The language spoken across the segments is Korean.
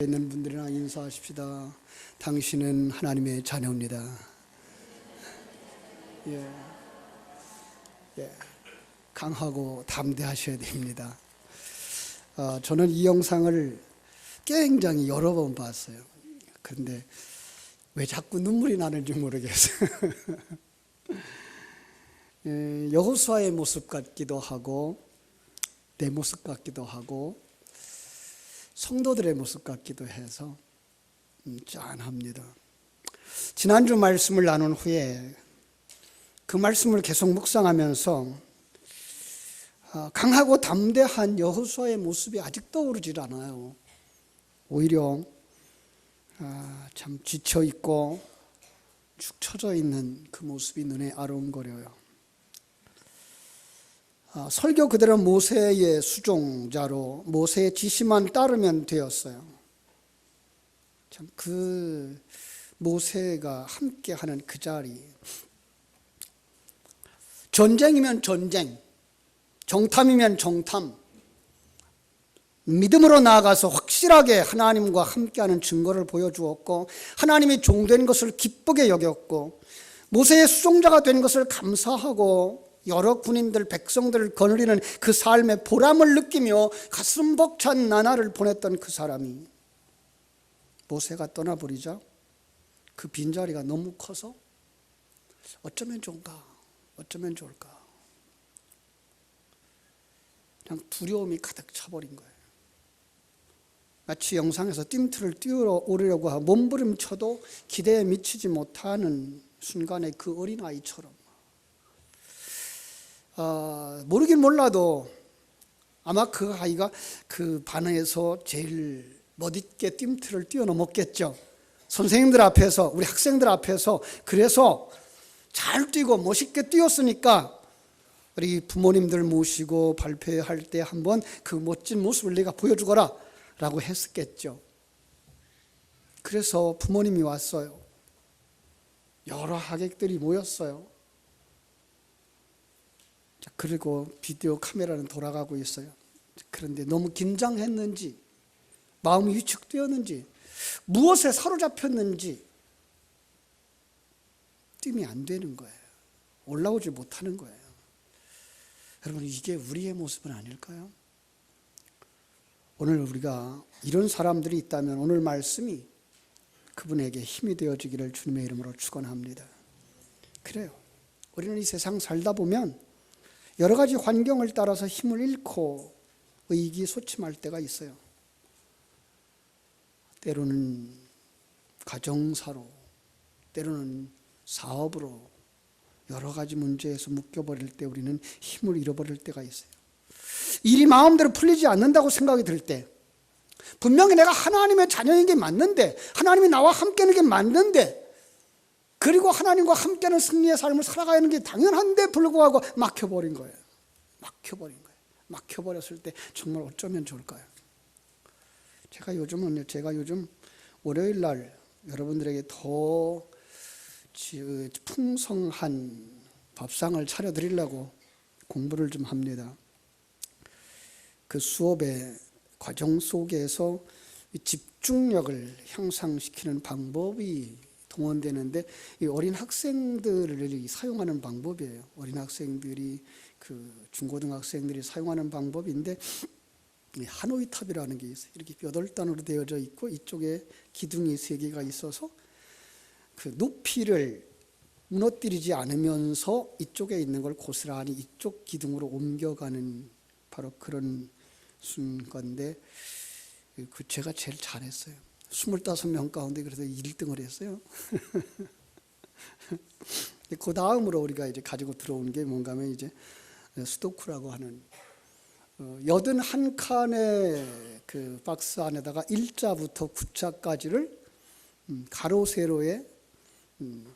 있는 분들이랑 인사하십시다. 당신은 하나님의 자녀입니다. 강하고 담대하셔야 됩니다. 저는 이 영상을 굉장히 여러 번 봤어요. 그런데 왜 자꾸 눈물이 나는지 모르겠어요. 여호수아의 모습 같기도 하고 내 모습 같기도 하고 성도들의 모습 같기도 해서 짠합니다. 지난주 말씀을 나눈 후에 그 말씀을 계속 묵상하면서 강하고 담대한 여호수아의 모습이 아직 떠오르질 않아요. 오히려 참 지쳐있고 축 처져 있는 그 모습이 눈에 아른거려요. 설교 그대로 모세의 수종자로 모세의 지시만 따르면 되었어요. 참 그 모세가 함께하는 그 자리, 전쟁이면 전쟁, 정탐이면 정탐, 믿음으로 나아가서 확실하게 하나님과 함께하는 증거를 보여주었고 하나님이 종된 것을 기쁘게 여겼고 모세의 수종자가 된 것을 감사하고 여러 군인들, 백성들을 거느리는 그 삶의 보람을 느끼며 가슴 벅찬 나날을 보냈던 그 사람이 모세가 떠나버리자 그 빈자리가 너무 커서 어쩌면 좋을까? 어쩌면 좋을까? 그냥 두려움이 가득 차버린 거예요. 마치 영상에서 띵틀을 뛰어 오르려고 하고 몸부림쳐도 기대에 미치지 못하는 순간에 그 어린아이처럼 모르긴 몰라도 아마 그 아이가 그 반에서 제일 멋있게 띵틀을 뛰어넘었겠죠. 선생님들 앞에서, 우리 학생들 앞에서. 그래서 잘 뛰고 멋있게 뛰었으니까 우리 부모님들 모시고 발표할 때 한번 그 멋진 모습을 내가 보여주거라 라고 했었겠죠. 그래서 부모님이 왔어요. 여러 하객들이 모였어요. 그리고 비디오 카메라는 돌아가고 있어요. 그런데 너무 긴장했는지 마음이 위축되었는지 무엇에 사로잡혔는지 뛰면 안 되는 거예요. 올라오지 못하는 거예요. 여러분, 이게 우리의 모습은 아닐까요? 오늘 우리가 이런 사람들이 있다면 오늘 말씀이 그분에게 힘이 되어지기를 주님의 이름으로 축원합니다. 그래요. 우리는 이 세상 살다 보면 여러 가지 환경을 따라서 힘을 잃고 의기소침할 때가 있어요. 때로는 가정사로, 때로는 사업으로 여러 가지 문제에서 묶여버릴 때 우리는 힘을 잃어버릴 때가 있어요. 일이 마음대로 풀리지 않는다고 생각이 들 때, 분명히 내가 하나님의 자녀인 게 맞는데, 하나님이 나와 함께하는 게 맞는데, 그리고 하나님과 함께하는 승리의 삶을 살아가는 게 당연한데 불구하고 막혀버린 거예요. 막혀버렸을 때 정말 어쩌면 좋을까요? 제가 요즘 월요일 날 여러분들에게 더 풍성한 밥상을 차려드리려고 공부를 좀 합니다. 그 수업의 과정 속에서 집중력을 향상시키는 방법이 동원되는데 이 어린 학생들을 사용하는 방법이에요. 어린 학생들이 중고등학생들이 사용하는 방법인데 하노이 탑이라는 게 있어요. 이렇게 8단으로 되어져 있고 이쪽에 기둥이 3개가 있어서 그 높이를 무너뜨리지 않으면서 이쪽에 있는 걸 고스란히 이쪽 기둥으로 옮겨가는 바로 그런 건데 제가 제일 잘했어요. 25명 가운데 그래서 1등을 했어요. 그 다음으로 우리가 이제 가지고 들어온 게 뭔가 하면 이제 수도쿠라고 하는 81칸의 그 박스 안에다가 1자부터 9자까지를 가로 세로에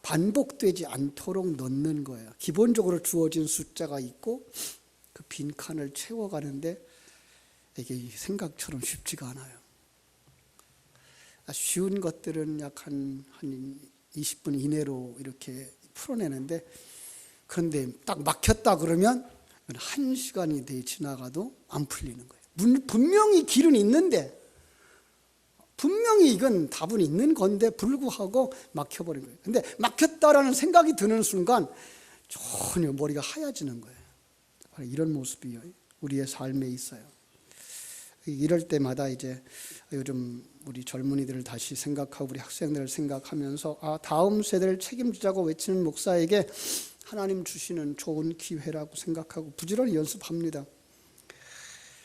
반복되지 않도록 넣는 거예요. 기본적으로 주어진 숫자가 있고 그 빈 칸을 채워가는데 이게 생각처럼 쉽지가 않아요. 쉬운 것들은 약 한 20분 이내로 이렇게 풀어내는데, 그런데 딱 막혔다 그러면 1시간이 지나가도 안 풀리는 거예요. 분명히 길은 있는데 분명히 이건 답은 있는 건데 불구하고 막혀버린 거예요. 근데 막혔다라는 생각이 드는 순간 전혀 머리가 하얘지는 거예요. 이런 모습이 우리의 삶에 있어요. 이럴 때마다 이제 요즘 우리 젊은이들을 다시 생각하고 우리 학생들을 생각하면서 다음 세대를 책임지자고 외치는 목사에게 하나님 주시는 좋은 기회라고 생각하고 부지런히 연습합니다.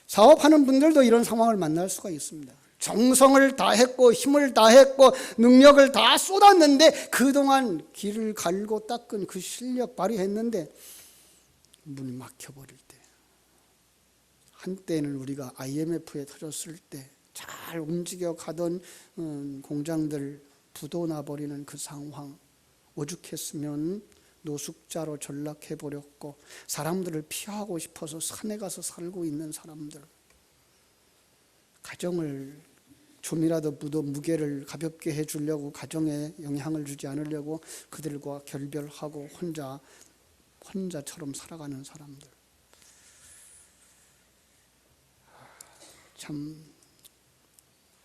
사업하는 분들도 이런 상황을 만날 수가 있습니다. 정성을 다했고 힘을 다했고 능력을 다 쏟았는데 그동안 길을 갈고 닦은 그 실력 발휘했는데 문이 막혀버릴 때, 한때는 우리가 IMF에 터졌을 때 잘 움직여 가던 공장들 부도 나버리는 그 상황, 오죽했으면 노숙자로 전락해버렸고 사람들을 피하고 싶어서 산에 가서 살고 있는 사람들, 가정을 좀이라도 무게를 가볍게 해주려고 가정에 영향을 주지 않으려고 그들과 결별하고 혼자처럼 살아가는 사람들, 참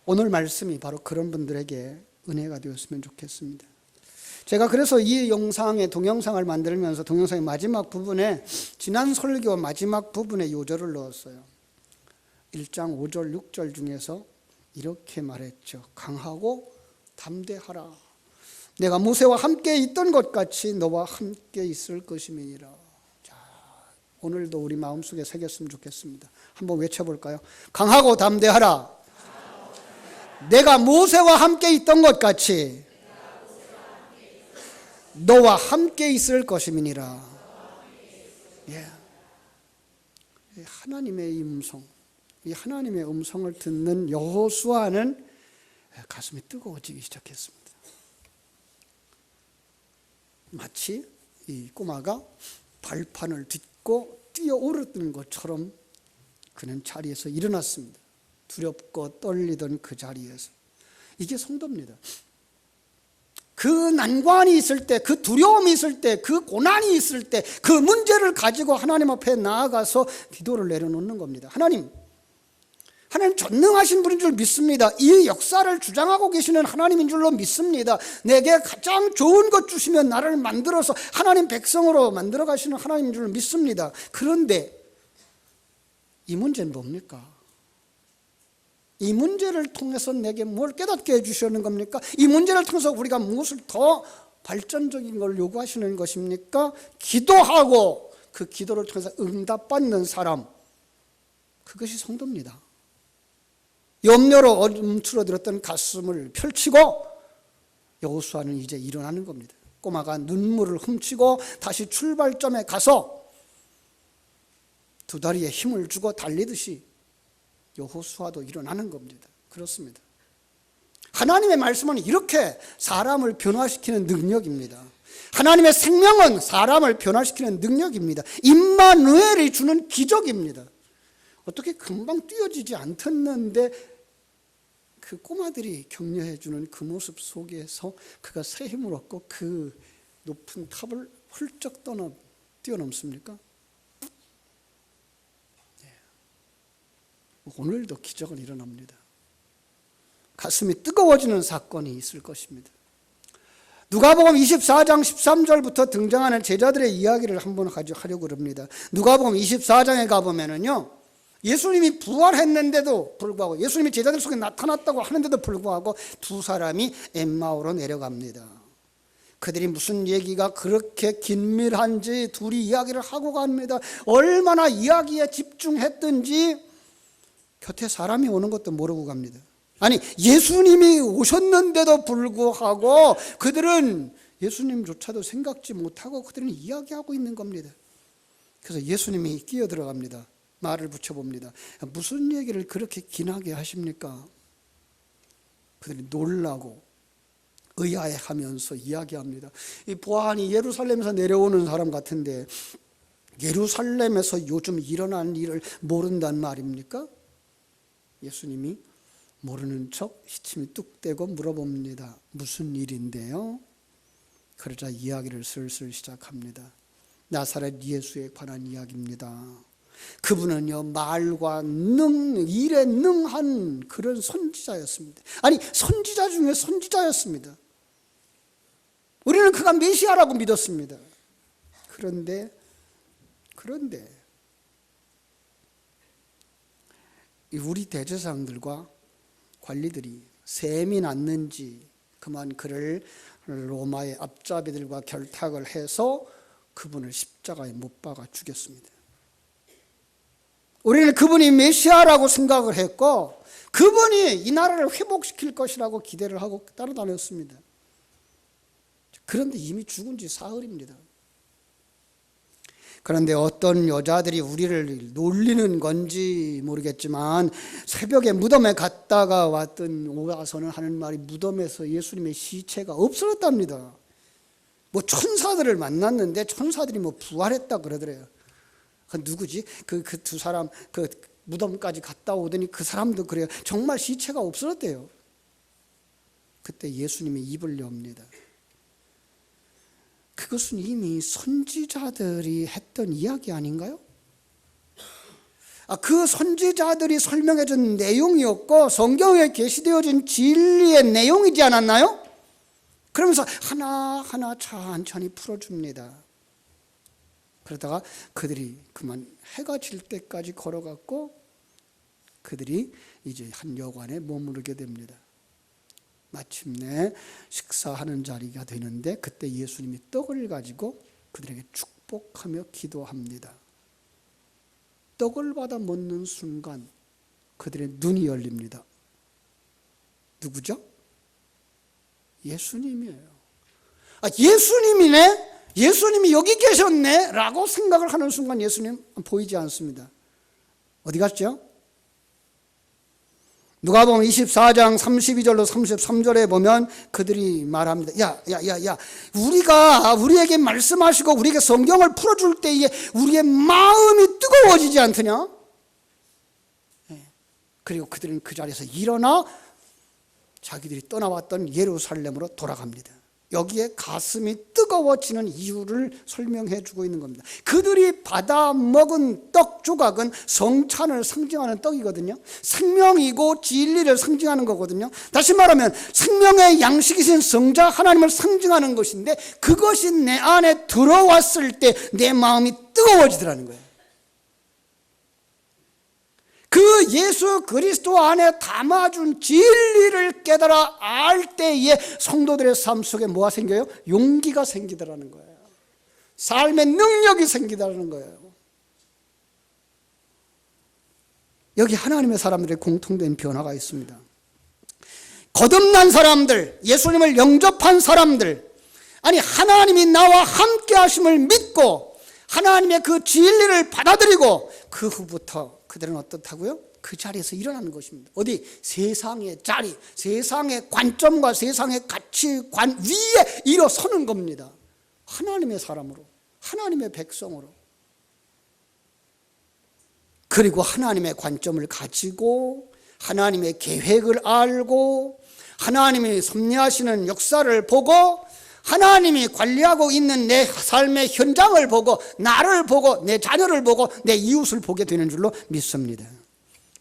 오늘 말씀이 바로 그런 분들에게 은혜가 되었으면 좋겠습니다. 제가 그래서 이 영상의 동영상을 만들면서 동영상의 마지막 부분에 지난 설교 마지막 부분에 요절을 넣었어요. 1장 5절 6절 중에서 이렇게 말했죠. 강하고 담대하라. 내가 모세와 함께 있던 것 같이 너와 함께 있을 것임이니라. 자, 오늘도 우리 마음속에 새겼으면 좋겠습니다. 한번 외쳐볼까요? 강하고 담대하라. 내가 모세와 함께 있던 것 같이 너와 함께 있을 것임이니라. 예. 하나님의 음성, 이 하나님의 음성을 듣는 여호수아는 가슴이 뜨거워지기 시작했습니다. 마치 이 꼬마가 발판을 딛고 뛰어오르는 것처럼 그는 자리에서 일어났습니다. 두렵고 떨리던 그 자리에서. 이게 성도입니다. 그 난관이 있을 때, 그 두려움이 있을 때, 그 고난이 있을 때, 그 문제를 가지고 하나님 앞에 나아가서 기도를 내려놓는 겁니다. 하나님 전능하신 분인 줄 믿습니다. 이 역사를 주장하고 계시는 하나님인 줄로 믿습니다. 내게 가장 좋은 것 주시면 나를 만들어서 하나님 백성으로 만들어 가시는 하나님인 줄 믿습니다. 그런데 이 문제는 뭡니까? 이 문제를 통해서 내게 뭘 깨닫게 해주시는 겁니까? 이 문제를 통해서 우리가 무엇을 더 발전적인 걸 요구하시는 것입니까? 기도하고 그 기도를 통해서 응답받는 사람, 그것이 성도입니다. 염려로 움츠러들었던 가슴을 펼치고 여호수아는 이제 일어나는 겁니다. 꼬마가 눈물을 훔치고 다시 출발점에 가서 두 다리에 힘을 주고 달리듯이 여호수아도 일어나는 겁니다. 그렇습니다. 하나님의 말씀은 이렇게 사람을 변화시키는 능력입니다. 하나님의 생명은 사람을 변화시키는 능력입니다. 임마누엘이 주는 기적입니다. 어떻게 금방 뛰어지지 않았는데 그 꼬마들이 격려해 주는 그 모습 속에서 그가 새 힘을 얻고 그 높은 탑을 훌쩍 뛰어넘습니까? 오늘도 기적은 일어납니다. 가슴이 뜨거워지는 사건이 있을 것입니다. 누가복음 24장 13절부터 등장하는 제자들의 이야기를 한번 하려고 합니다. 누가복음 24장에 가보면은요, 예수님이 부활했는데도 불구하고, 예수님이 제자들 속에 나타났다고 하는데도 불구하고 두 사람이 엠마오로 내려갑니다. 그들이 무슨 얘기가 그렇게 긴밀한지 둘이 이야기를 하고 갑니다. 얼마나 이야기에 집중했든지 곁에 사람이 오는 것도 모르고 갑니다. 아니, 예수님이 오셨는데도 불구하고 그들은 예수님조차도 생각지 못하고 그들은 이야기하고 있는 겁니다. 그래서 예수님이 끼어들어갑니다. 말을 붙여봅니다. 무슨 얘기를 그렇게 긴하게 하십니까? 그들이 놀라고 의아해하면서 이야기합니다. 이 보아하니 예루살렘에서 내려오는 사람 같은데 예루살렘에서 요즘 일어난 일을 모른단 말입니까? 예수님이 모르는 척 시침이 뚝 떼고 물어봅니다. 무슨 일인데요? 그러자 이야기를 슬슬 시작합니다. 나사렛 예수에 관한 이야기입니다. 그분은요, 말과 일에 능한 그런 선지자였습니다. 아니, 선지자 중에 선지자였습니다. 우리는 그가 메시아라고 믿었습니다. 그런데 우리 대제사장들과 관리들이 셈이 났는지 그만 그를 로마의 앞잡이들과 결탁을 해서 그분을 십자가에 못 박아 죽였습니다. 우리는 그분이 메시아라고 생각을 했고 그분이 이 나라를 회복시킬 것이라고 기대를 하고 따라다녔습니다. 그런데 이미 죽은 지 사흘입니다. 그런데 어떤 여자들이 우리를 놀리는 건지 모르겠지만 새벽에 무덤에 갔다가 와서는 하는 말이 무덤에서 예수님의 시체가 없어졌답니다. 뭐 천사들을 만났는데 천사들이 뭐 부활했다 그러더래요. 그 누구지? 그 두 사람 그 무덤까지 갔다 오더니 그 사람도 그래요. 정말 시체가 없어졌대요. 그때 예수님이 입을 엽니다. 그것은 이미 선지자들이 했던 이야기 아닌가요? 그 선지자들이 설명해 준 내용이었고 성경에 게시되어진 진리의 내용이지 않았나요? 그러면서 하나하나 천천히 풀어줍니다. 그러다가 그들이 그만 해가 질 때까지 걸어갔고 그들이 이제 한 여관에 머무르게 됩니다. 마침내 식사하는 자리가 되는데 그때 예수님이 떡을 가지고 그들에게 축복하며 기도합니다. 떡을 받아 먹는 순간 그들의 눈이 열립니다. 누구죠? 예수님이에요. 예수님이네? 예수님이 여기 계셨네? 라고 생각을 하는 순간 예수님 보이지 않습니다. 어디 갔죠? 누가복음 24장 32절로 33절에 보면 그들이 말합니다. 야, 우리에게 말씀하시고 우리에게 성경을 풀어줄 때에 우리의 마음이 뜨거워지지 않더냐? 그리고 그들은 그 자리에서 일어나 자기들이 떠나왔던 예루살렘으로 돌아갑니다. 여기에 가슴이 뜨거워지는 이유를 설명해 주고 있는 겁니다. 그들이 받아 먹은 떡 조각은 성찬을 상징하는 떡이거든요. 생명이고 진리를 상징하는 거거든요. 다시 말하면 생명의 양식이신 성자 하나님을 상징하는 것인데 그것이 내 안에 들어왔을 때 내 마음이 뜨거워지더라는 거예요. 그 예수 그리스도 안에 담아준 진리를 깨달아 알 때에 성도들의 삶 속에 뭐가 생겨요? 용기가 생기더라는 거예요. 삶의 능력이 생기더라는 거예요. 여기 하나님의 사람들의 공통된 변화가 있습니다. 거듭난 사람들, 예수님을 영접한 사람들, 아니 하나님이 나와 함께 하심을 믿고 하나님의 그 진리를 받아들이고 그 후부터 그들은 어떻다고요? 그 자리에서 일어나는 것입니다. 어디? 세상의 자리, 세상의 관점과 세상의 가치관 위에 일어서는 겁니다. 하나님의 사람으로, 하나님의 백성으로. 그리고 하나님의 관점을 가지고 하나님의 계획을 알고 하나님이 섭리하시는 역사를 보고 하나님이 관리하고 있는 내 삶의 현장을 보고 나를 보고 내 자녀를 보고 내 이웃을 보게 되는 줄로 믿습니다.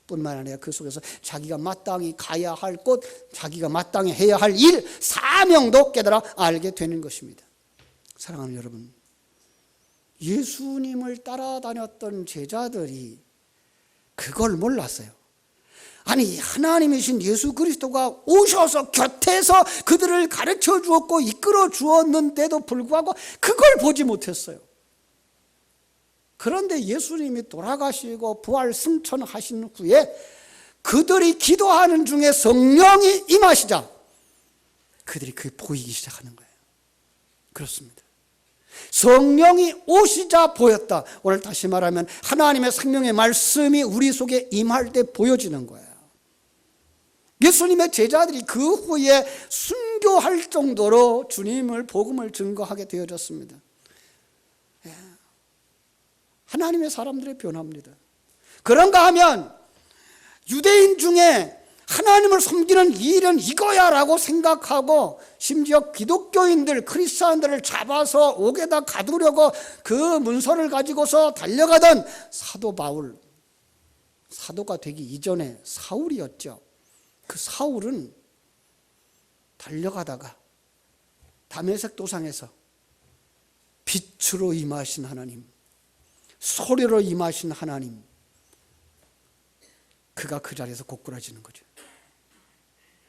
뿐만 아니라 그 속에서 자기가 마땅히 가야 할 곳, 자기가 마땅히 해야 할 일, 사명도 깨달아 알게 되는 것입니다. 사랑하는 여러분, 예수님을 따라다녔던 제자들이 그걸 몰랐어요. 아니 하나님이신 예수 그리스도가 오셔서 곁에서 그들을 가르쳐 주었고 이끌어 주었는데도 불구하고 그걸 보지 못했어요. 그런데 예수님이 돌아가시고 부활 승천하신 후에 그들이 기도하는 중에 성령이 임하시자 그들이 그게 보이기 시작하는 거예요. 그렇습니다. 성령이 오시자 보였다. 오늘 다시 말하면 하나님의 생명의 말씀이 우리 속에 임할 때 보여지는 거예요. 예수님의 제자들이 그 후에 순교할 정도로 주님을 복음을 증거하게 되어졌습니다. 하나님의 사람들의 변화입니다. 그런가 하면 유대인 중에 하나님을 섬기는 일은 이거야 라고 생각하고 심지어 기독교인들, 크리스찬들을 잡아서 옥에다 가두려고 그 문서를 가지고서 달려가던 사도 바울, 사도가 되기 이전에 사울이었죠. 그 사울은 달려가다가 다메섹 도상에서 빛으로 임하신 하나님, 소리로 임하신 하나님, 그가 그 자리에서 고꾸라지는 거죠.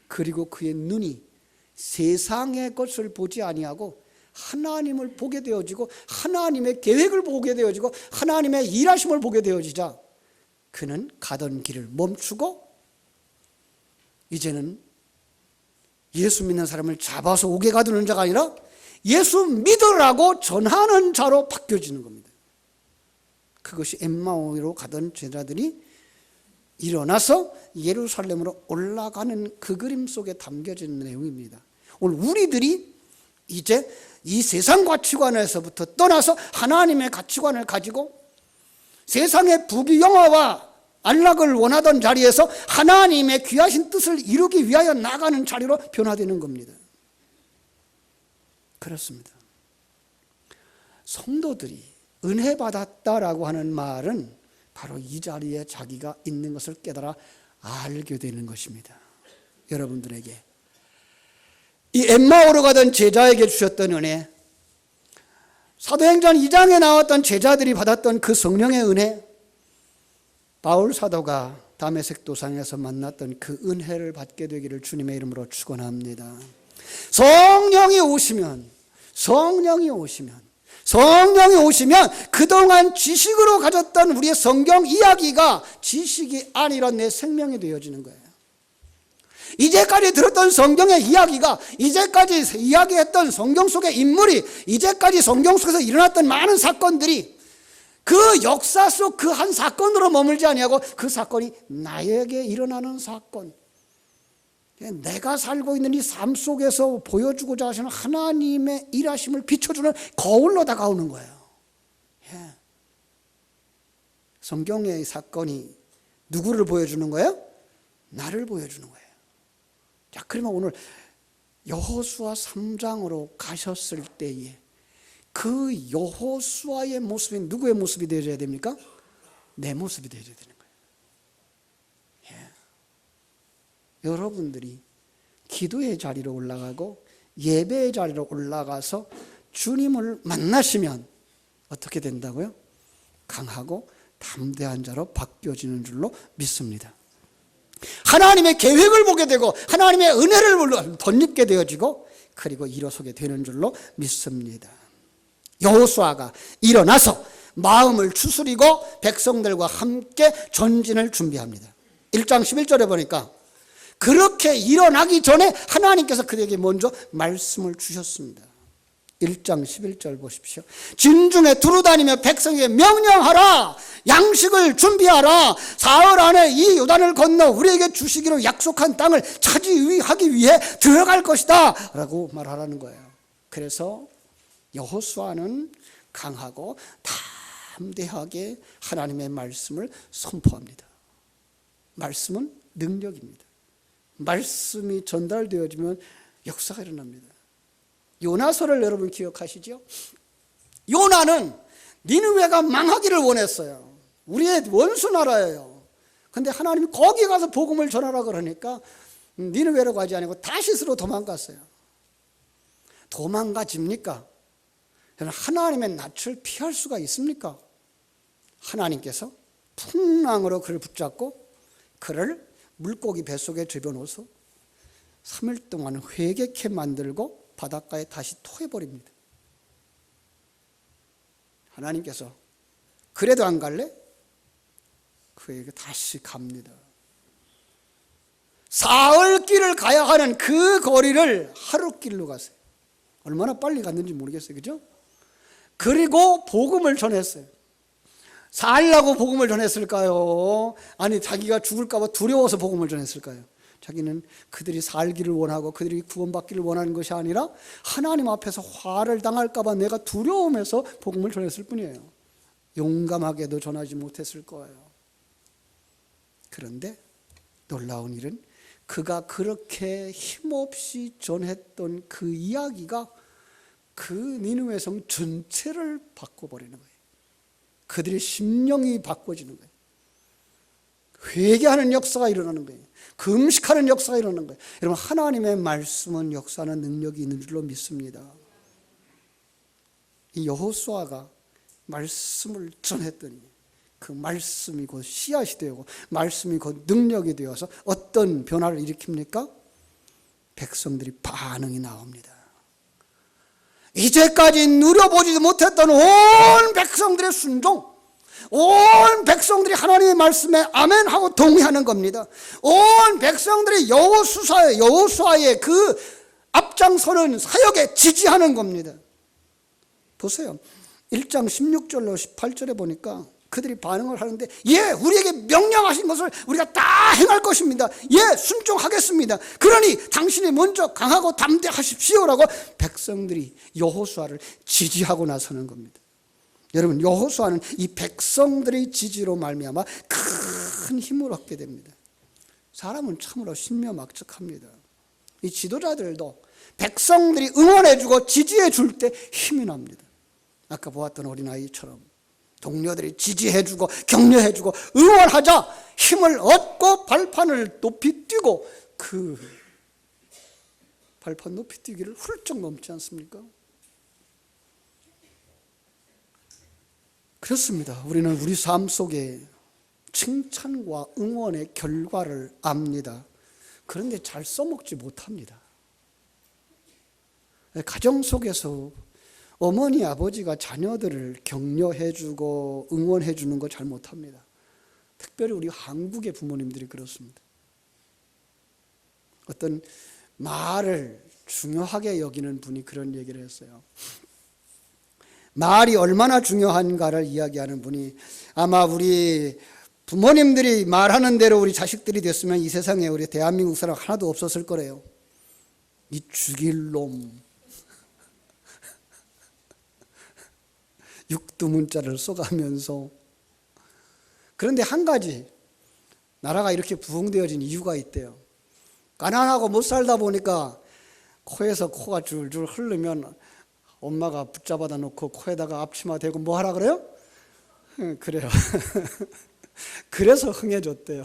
그리고 그의 눈이 세상의 것을 보지 아니하고 하나님을 보게 되어지고 하나님의 계획을 보게 되어지고 하나님의 일하심을 보게 되어지자 그는 가던 길을 멈추고 이제는 예수 믿는 사람을 잡아서 옥에 가두는 자가 아니라 예수 믿으라고 전하는 자로 바뀌어지는 겁니다. 그것이 엠마오로 가던 제자들이 일어나서 예루살렘으로 올라가는 그 그림 속에 담겨져 있는 내용입니다. 오늘 우리들이 이제 이 세상 가치관에서부터 떠나서 하나님의 가치관을 가지고 세상의 부귀영화와 안락을 원하던 자리에서 하나님의 귀하신 뜻을 이루기 위하여 나가는 자리로 변화되는 겁니다. 그렇습니다. 성도들이 은혜 받았다라고 하는 말은 바로 이 자리에 자기가 있는 것을 깨달아 알게 되는 것입니다. 여러분들에게 이 엠마오로 가던 제자에게 주셨던 은혜, 사도행전 2장에 나왔던 제자들이 받았던 그 성령의 은혜, 바울 사도가 다메섹 도상에서 만났던 그 은혜를 받게 되기를 주님의 이름으로 축원합니다. 성령이 오시면 그동안 지식으로 가졌던 우리의 성경 이야기가 지식이 아니라 내 생명이 되어지는 거예요. 이제까지 들었던 성경의 이야기가, 이제까지 이야기했던 성경 속의 인물이, 이제까지 성경 속에서 일어났던 많은 사건들이 그 역사 속 그 한 사건으로 머물지 아니하고 그 사건이 나에게 일어나는 사건, 내가 살고 있는 이 삶 속에서 보여주고자 하시는 하나님의 일하심을 비춰주는 거울로 다가오는 거예요. 성경의 사건이 누구를 보여주는 거예요? 나를 보여주는 거예요. 자, 그러면 오늘 여호수아 3장으로 가셨을 때에 그 여호수아의 모습이 누구의 모습이 되어야 됩니까? 내 모습이 되어야 되는 거예요. 여러분들이 기도의 자리로 올라가고 예배의 자리로 올라가서 주님을 만나시면 어떻게 된다고요? 강하고 담대한 자로 바뀌어지는 줄로 믿습니다. 하나님의 계획을 보게 되고 하나님의 은혜를 덧입게 되어지고 그리고 일어서게 되는 줄로 믿습니다. 여호수아가 일어나서 마음을 추스리고 백성들과 함께 전진을 준비합니다. 1장 11절에 보니까 그렇게 일어나기 전에 하나님께서 그에게 먼저 말씀을 주셨습니다. 1장 11절 보십시오. 진중에 두루다니며 백성에게 명령하라. 양식을 준비하라. 사흘 안에 이 요단을 건너 우리에게 주시기로 약속한 땅을 차지하기 위해 들어갈 것이다 라고 말하라는 거예요. 그래서 여호수아는 강하고 담대하게 하나님의 말씀을 선포합니다. 말씀은 능력입니다. 말씀이 전달되어지면 역사가 일어납니다. 요나서를 여러분 기억하시죠? 요나는 니느웨가 망하기를 원했어요. 우리의 원수 나라예요. 근데 하나님이 거기 가서 복음을 전하라 그러니까 니느웨로 가지 아니고 다시스로 도망갔어요. 도망가집니까? 하나님의 낯을 피할 수가 있습니까? 하나님께서 풍랑으로 그를 붙잡고 그를 물고기 뱃속에 집어넣어서 3일 동안 회개케 만들고 바닷가에 다시 토해버립니다. 하나님께서 그래도 안 갈래? 그에게 다시 갑니다. 사흘 길을 가야 하는 그 거리를 하루 길로 갔어요. 얼마나 빨리 갔는지 모르겠어요. 그죠? 그리고 복음을 전했어요. 살라고 복음을 전했을까요? 아니 자기가 죽을까 봐 두려워서 복음을 전했을까요? 자기는 그들이 살기를 원하고 그들이 구원받기를 원하는 것이 아니라 하나님 앞에서 화를 당할까 봐 내가 두려움에서 복음을 전했을 뿐이에요. 용감하게도 전하지 못했을 거예요. 그런데 놀라운 일은 그가 그렇게 힘없이 전했던 그 이야기가 그 니느웨 성 전체를 바꿔버리는 거예요. 그들의 심령이 바꿔지는 거예요. 회개하는 역사가 일어나는 거예요. 금식하는 역사가 일어나는 거예요. 여러분, 하나님의 말씀은 역사하는 능력이 있는 줄로 믿습니다. 이 여호수아가 말씀을 전했더니 그 말씀이 곧 씨앗이 되고 말씀이 곧 능력이 되어서 어떤 변화를 일으킵니까? 백성들이 반응이 나옵니다. 이제까지 누려보지도 못했던 온 백성들의 순종, 온 백성들이 하나님의 말씀에 아멘하고 동의하는 겁니다. 온 백성들이 여호수아의 그 앞장서는 사역에 지지하는 겁니다. 보세요. 1장 16절로 18절에 보니까 그들이 반응을 하는데, 예, 우리에게 명령하신 것을 우리가 다 행할 것입니다. 예, 순종하겠습니다. 그러니 당신이 먼저 강하고 담대하십시오라고 백성들이 여호수아를 지지하고 나서는 겁니다. 여러분, 여호수아는 이 백성들의 지지로 말미암아 큰 힘을 얻게 됩니다. 사람은 참으로 신묘막측합니다. 이 지도자들도 백성들이 응원해주고 지지해줄 때 힘이 납니다. 아까 보았던 어린아이처럼 동료들이 지지해주고 격려해주고 응원하자 힘을 얻고 발판을 높이 뛰고 그 발판 높이 뛰기를 훌쩍 넘지 않습니까? 그렇습니다. 우리는 우리 삶 속에 칭찬과 응원의 결과를 압니다. 그런데 잘 써먹지 못합니다. 가정 속에서 어머니, 아버지가 자녀들을 격려해주고 응원해주는 거 잘 못합니다. 특별히 우리 한국의 부모님들이 그렇습니다. 어떤 말을 중요하게 여기는 분이 그런 얘기를 했어요. 말이 얼마나 중요한가를 이야기하는 분이, 아마 우리 부모님들이 말하는 대로 우리 자식들이 됐으면 이 세상에 우리 대한민국 사람 하나도 없었을 거래요. 이 죽일 놈. 육두문자를 써가면서. 그런데 한 가지, 나라가 이렇게 부흥되어진 이유가 있대요. 가난하고 못 살다 보니까 코에서 코가 줄줄 흐르면 엄마가 붙잡아다 놓고 코에다가 앞치마 대고 뭐 하라 그래요? 그래요. 그래서 흥해졌대요.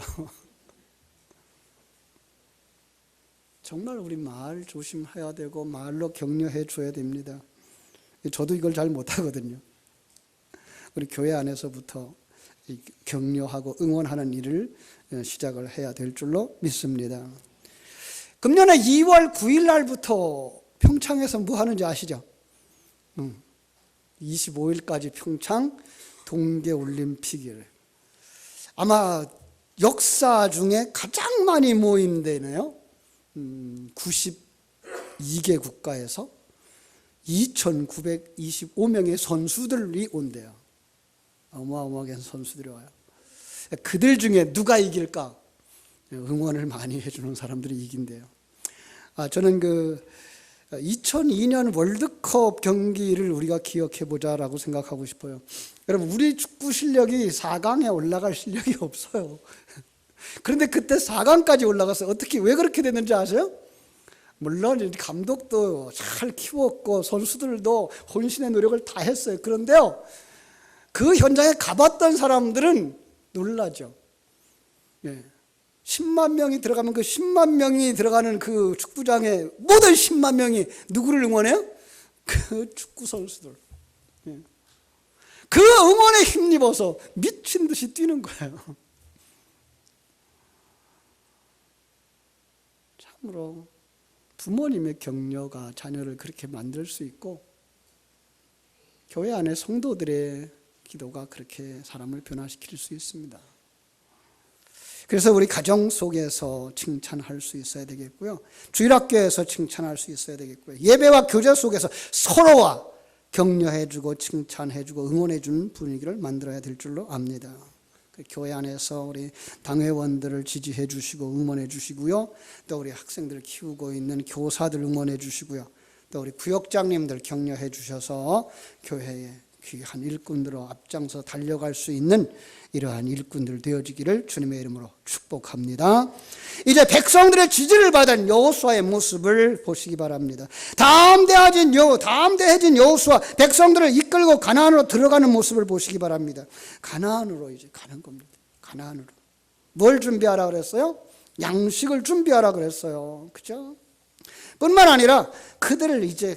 정말 우리 말 조심해야 되고 말로 격려해 줘야 됩니다. 저도 이걸 잘 못하거든요. 우리 교회 안에서부터 격려하고 응원하는 일을 시작을 해야 될 줄로 믿습니다. 금년에 2월 9일 날부터 평창에서 뭐 하는지 아시죠? 25일까지 평창 동계올림픽을, 아마 역사 중에 가장 많이 모인대네요. 92개 국가에서 2,925명의 선수들이 온대요. 어마어마하게 선수들이 와요. 그들 중에 누가 이길까? 응원을 많이 해주는 사람들이 이긴대요. 저는 2002년 월드컵 경기를 우리가 기억해 보자라고 생각하고 싶어요. 여러분, 우리 축구 실력이 4강에 올라갈 실력이 없어요. 그런데 그때 4강까지 올라갔어요. 어떻게, 왜 그렇게 됐는지 아세요? 물론 감독도 잘 키웠고 선수들도 혼신의 노력을 다 했어요. 그런데요, 그 현장에 가봤던 사람들은 놀라죠. 10만 명이 들어가면 그 10만 명이 들어가는 그 축구장에 모든 10만 명이 누구를 응원해요? 그 축구 선수들. 그 응원에 힘입어서 미친 듯이 뛰는 거예요. 참으로 부모님의 격려가 자녀를 그렇게 만들 수 있고, 교회 안에 성도들의 기도가 그렇게 사람을 변화시킬 수 있습니다. 그래서 우리 가정 속에서 칭찬할 수 있어야 되겠고요. 주일학교에서 칭찬할 수 있어야 되겠고요. 예배와 교제 속에서 서로와 격려해주고 칭찬해주고 응원해주는 분위기를 만들어야 될 줄로 압니다. 교회 안에서 우리 당회원들을 지지해 주시고 응원해 주시고요. 또 우리 학생들을 키우고 있는 교사들 응원해 주시고요. 또 우리 구역장님들 격려해 주셔서 교회에 귀한 일꾼으로 앞장서 달려갈 수 있는 이러한 일꾼들 되어지기를 주님의 이름으로 축복합니다. 이제 백성들의 지지를 받은 여호수아의 모습을 보시기 바랍니다. 담대해진 여호수아, 백성들을 이끌고 가나안으로 들어가는 모습을 보시기 바랍니다. 가나안으로 이제 가는 겁니다. 가나안으로. 뭘 준비하라 그랬어요? 양식을 준비하라 그랬어요. 그죠? 뿐만 아니라 그들을 이제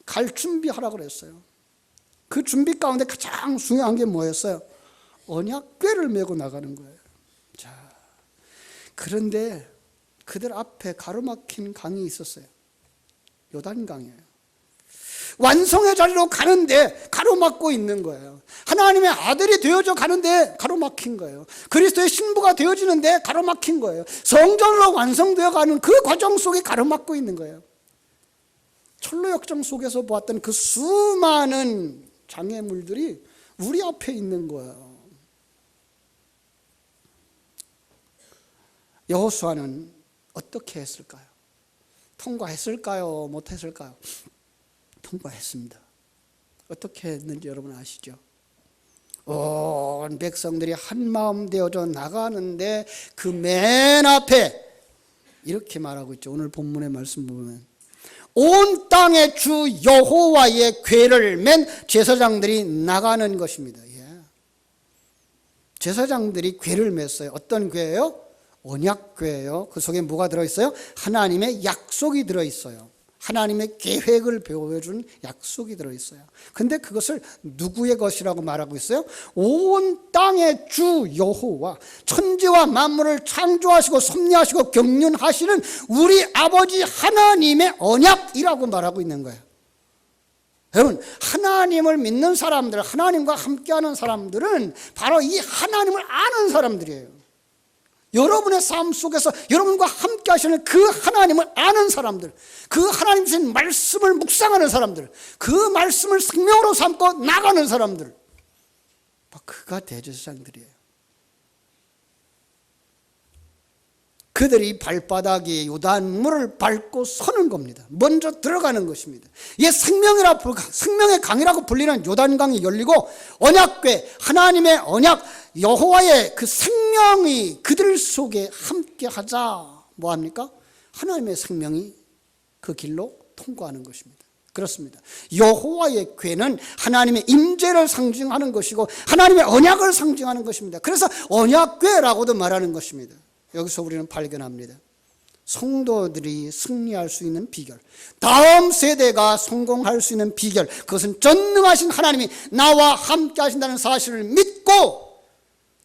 갈 준비하라 그랬어요. 그 준비 가운데 가장 중요한 게 뭐였어요? 언약궤를 메고 나가는 거예요. 자, 그런데 그들 앞에 가로막힌 강이 있었어요. 요단강이에요. 완성의 자리로 가는데 가로막고 있는 거예요. 하나님의 아들이 되어져 가는데 가로막힌 거예요. 그리스도의 신부가 되어지는데 가로막힌 거예요. 성전으로 완성되어 가는 그 과정 속에 가로막고 있는 거예요. 철로 역정 속에서 보았던 그 수많은 장애물들이 우리 앞에 있는 거예요. 여호수아는 어떻게 했을까요? 통과했을까요? 못했을까요? 통과했습니다. 어떻게 했는지 여러분 아시죠? 온 백성들이 한마음 되어져 나가는데 그 맨 앞에 이렇게 말하고 있죠. 오늘 본문의 말씀 보면 온 땅의 주 여호와의 궤를 맨 제사장들이 나가는 것입니다. 예. 제사장들이 궤를 맸어요. 어떤 궤예요? 언약궤예요. 그 속에 뭐가 들어있어요? 하나님의 약속이 들어있어요. 하나님의 계획을 보여준 약속이 들어있어요. 근데 그것을 누구의 것이라고 말하고 있어요? 온 땅의 주 여호와, 천지와 만물을 창조하시고 섭리하시고 경륜하시는 우리 아버지 하나님의 언약이라고 말하고 있는 거예요. 여러분, 하나님을 믿는 사람들, 하나님과 함께하는 사람들은 바로 이 하나님을 아는 사람들이에요. 여러분의 삶 속에서 여러분과 함께 하시는 그 하나님을 아는 사람들, 그 하나님 주신 말씀을 묵상하는 사람들, 그 말씀을 생명으로 삼고 나가는 사람들, 그가 대제사장들이에요. 그들이 발바닥에 요단물을 밟고 서는 겁니다. 먼저 들어가는 것입니다. 이게 생명의 강이라고 불리는 요단강이 열리고 언약궤, 하나님의 언약, 여호와의 그 생명이 그들 속에 함께하자 뭐합니까? 하나님의 생명이 그 길로 통과하는 것입니다. 그렇습니다. 여호와의 궤는 하나님의 임재를 상징하는 것이고 하나님의 언약을 상징하는 것입니다. 그래서 언약궤라고도 말하는 것입니다. 여기서 우리는 발견합니다. 성도들이 승리할 수 있는 비결, 다음 세대가 성공할 수 있는 비결, 그것은 전능하신 하나님이 나와 함께 하신다는 사실을 믿고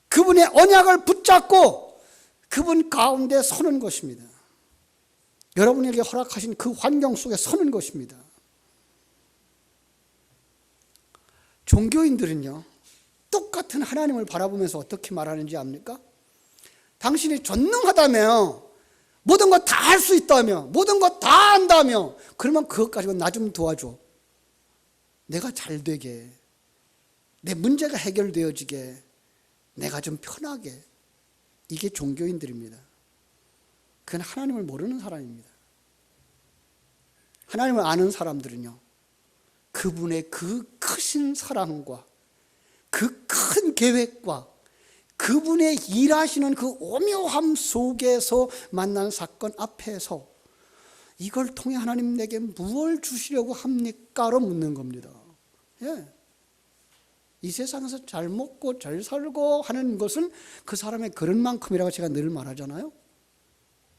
그분의 언약을 붙잡고 그분 가운데 서는 것입니다. 여러분에게 허락하신 그 환경 속에 서는 것입니다. 종교인들은요, 똑같은 하나님을 바라보면서 어떻게 말하는지 압니까? 당신이 전능하다며, 모든 것 다 할 수 있다며, 모든 것 다 안다며, 그러면 그것 가지고 나 좀 도와줘. 내가 잘 되게, 내 문제가 해결되어지게, 내가 좀 편하게. 이게 종교인들입니다. 그건 하나님을 모르는 사람입니다. 하나님을 아는 사람들은요, 그분의 그 크신 사랑과 그 큰 계획과 그분의 일하시는 그 오묘함 속에서 만난 사건 앞에서 이걸 통해 하나님 내게 무엇을 주시려고 합니까?로 묻는 겁니다. 예. 이 세상에서 잘 먹고 잘 살고 하는 것은 그 사람의 그릇만큼이라고 제가 늘 말하잖아요.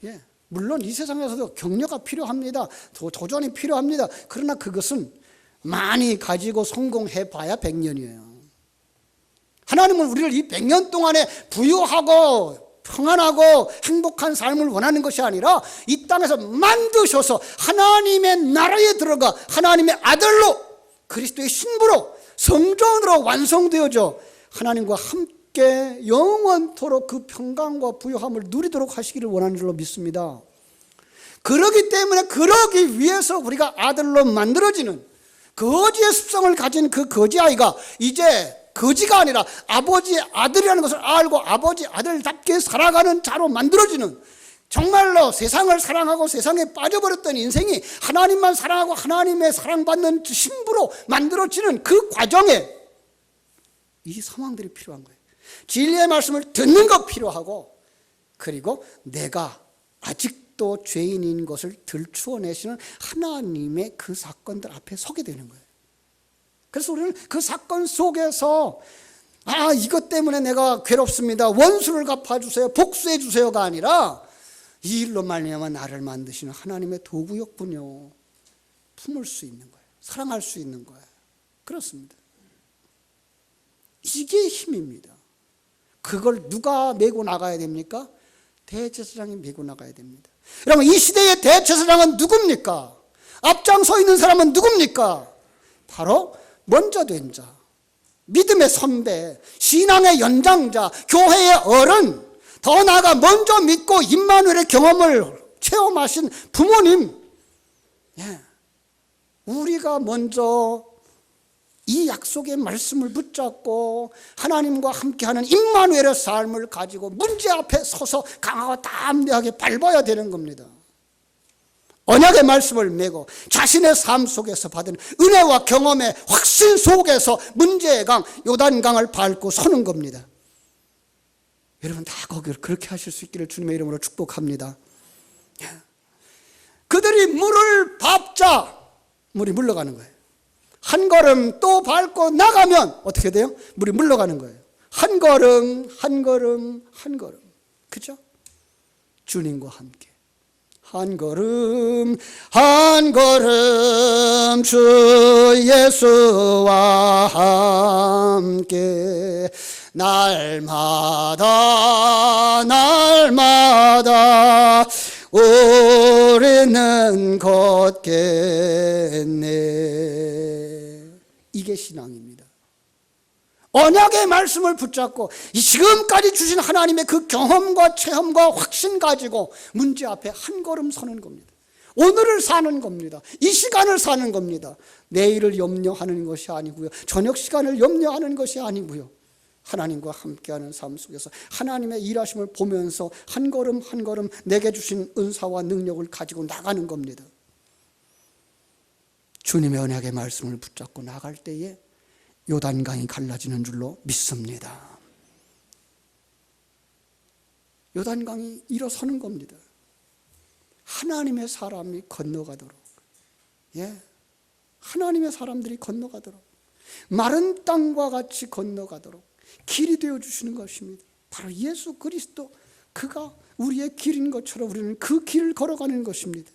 예. 물론 이 세상에서도 격려가 필요합니다. 도전이 필요합니다. 그러나 그것은 많이 가지고 성공해봐야 100년이에요. 하나님은 우리를 이 100년 동안에 부유하고 평안하고 행복한 삶을 원하는 것이 아니라 이 땅에서 만드셔서 하나님의 나라에 들어가 하나님의 아들로 그리스도의 신부로 성전으로 완성되어져 하나님과 함께 영원토록 그 평강과 부유함을 누리도록 하시기를 원하는 줄로 믿습니다. 그러기 때문에 그러기 위해서 우리가 아들로 만들어지는 거지의 습성을 가진 그 거지아이가 이제 거지가 아니라 아버지의 아들이라는 것을 알고 아버지 아들답게 살아가는 자로 만들어지는, 정말로 세상을 사랑하고 세상에 빠져버렸던 인생이 하나님만 사랑하고 하나님의 사랑받는 신부로 만들어지는 그 과정에 이 상황들이 필요한 거예요. 진리의 말씀을 듣는 것 필요하고, 그리고 내가 아직도 죄인인 것을 들추어내시는 하나님의 그 사건들 앞에 서게 되는 거예요. 그래서 우리는 그 사건 속에서 이것 때문에 내가 괴롭습니다, 원수를 갚아주세요, 복수해주세요가 아니라 이 일로 말미암아 나를 만드시는 하나님의 도구였군요, 품을 수 있는 거예요. 사랑할 수 있는 거예요. 그렇습니다. 이게 힘입니다. 그걸 누가 메고 나가야 됩니까? 대제사장이 메고 나가야 됩니다. 여러분, 이 시대의 대제사장은 누굽니까? 앞장서 있는 사람은 누굽니까? 바로 먼저 된 자, 믿음의 선배, 신앙의 연장자, 교회의 어른, 더 나아가 먼저 믿고 임마누엘의 경험을 체험하신 부모님, 우리가 먼저 이 약속의 말씀을 붙잡고 하나님과 함께하는 임마누엘의 삶을 가지고 문제 앞에 서서 강하고 담대하게 밟아야 되는 겁니다. 언약의 말씀을 메고 자신의 삶 속에서 받은 은혜와 경험의 확신 속에서 문제의 강, 요단강을 밟고 서는 겁니다. 여러분 다 거기를 그렇게 하실 수 있기를 주님의 이름으로 축복합니다. 그들이 물을 밟자 물이 물러가는 거예요. 한 걸음 또 밟고 나가면 어떻게 돼요? 물이 물러가는 거예요. 한 걸음 한 걸음 한 걸음, 그죠? 주님과 함께 한 걸음 한 걸음 주 예수와 함께 날마다 날마다 우리는 걷겠네. 이게 신앙입니다. 언약의 말씀을 붙잡고 지금까지 주신 하나님의 그 경험과 체험과 확신 가지고 문제 앞에 한 걸음 서는 겁니다. 오늘을 사는 겁니다. 이 시간을 사는 겁니다. 내일을 염려하는 것이 아니고요, 저녁 시간을 염려하는 것이 아니고요, 하나님과 함께하는 삶 속에서 하나님의 일하심을 보면서 한 걸음 한 걸음 내게 주신 은사와 능력을 가지고 나가는 겁니다. 주님의 언약의 말씀을 붙잡고 나갈 때에 요단강이 갈라지는 줄로 믿습니다. 요단강이 일어서는 겁니다. 하나님의 사람이 건너가도록, 하나님의 사람들이 건너가도록, 마른 땅과 같이 건너가도록 길이 되어주시는 것입니다. 바로 예수 그리스도, 그가 우리의 길인 것처럼 우리는 그 길을 걸어가는 것입니다.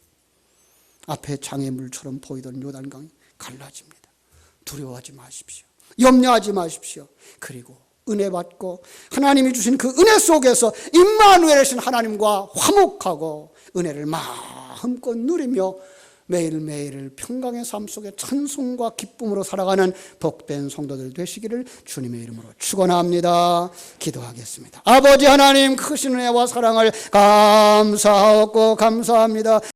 앞에 장애물처럼 보이던 요단강이 갈라집니다. 두려워하지 마십시오. 염려하지 마십시오. 그리고 은혜 받고 하나님이 주신 그 은혜 속에서 임마누엘이신 하나님과 화목하고 은혜를 마음껏 누리며 매일매일을 평강의 삶 속에 찬송과 기쁨으로 살아가는 복된 성도들 되시기를 주님의 이름으로 축원합니다. 기도하겠습니다. 아버지 하나님, 크신 은혜와 사랑을 감사하고 감사합니다.